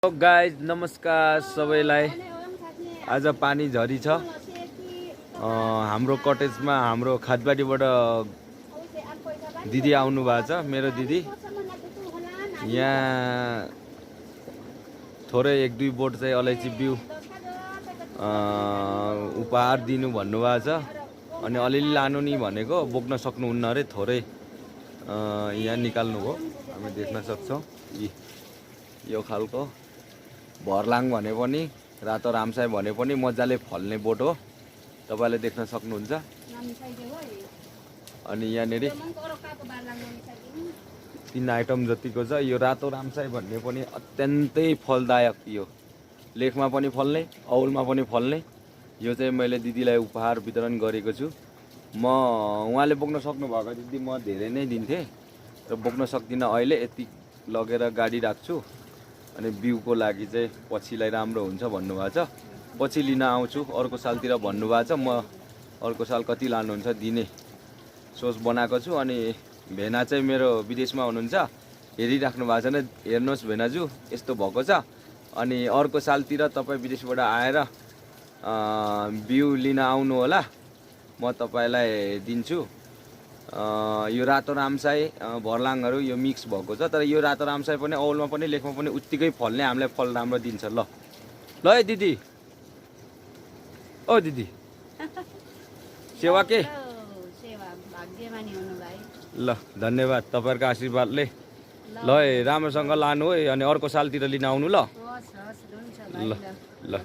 Hello guys, नमस्कार सबैलाई। आज पानी झरी छ। हाम्रो कटेजमा हाम्रो खादबाडीबाट दिदी आउनु भएको छ। मेरो दिदी यहाँ थोरै एक दुई बोट चाहिँ अलैँची बिउ उपहार दिनु भन्नुभएको छ। अनि अलिअलि लानु नि भनेको, बोक्न सक्नुहुन्न अरे, थोरै यहाँ निकाल्नु हो। हामी देख्न सक्छौँ यो खालको भर्लाङ भने पनि रातो रामसाई भने पनि मजाले फल्ने बोट हो, तपाईले देख्न सक्नुहुन्छ। अनि यहाँनेरि 3 आइटम जतिको छ। यो रातो रामसाई भन्ने पनि अत्यन्तै फलदायक, यो लेखमा पनि फल्ने, औलमा पनि फल्ने। यो चाहिँ मैले दिदीलाई उपहार वितरण गरेको छु। उहाँले बोक्न सक्नु भएको दिदी म धेरै नै दिन्थेँ, र बोक्न सक्दिनँ अहिले। यति लगेर गाडी राख्छु, अनि बिउको लागि चाहिँ पछिलाई राम्रो हुन्छ भन्नुभएको छ। पछि लिन आउँछु अर्को सालतिर भन्नुभएको छ। म अर्को साल कति लानुहुन्छ दिने सोच बनाएको छु। अनि भेना चाहिँ मेरो विदेशमा हुनुहुन्छ, हेरिराख्नु भएको छैन। हेर्नुहोस् भेनाजु, यस्तो भएको छ। अनि अर्को सालतिर तपाईँ विदेशबाट आएर बिउ लिन आउनु होला, म तपाईँलाई दिन्छु। यो रातो रामसाई भर्लाङहरू यो मिक्स भएको छ। तर यो रातो रामसाई पनि औलमा पनि लेखमा पनि उत्तिकै फल्ने, हामीलाई फल राम्रो दिन्छ। ल ल है दिदी, ओ दिदी सेवा के ल, धन्यवाद तपाईँहरूको आशीर्वादले। ल है, राम्रोसँग लानु है, अनि अर्को सालतिर लिन आउनु। ल ल ल।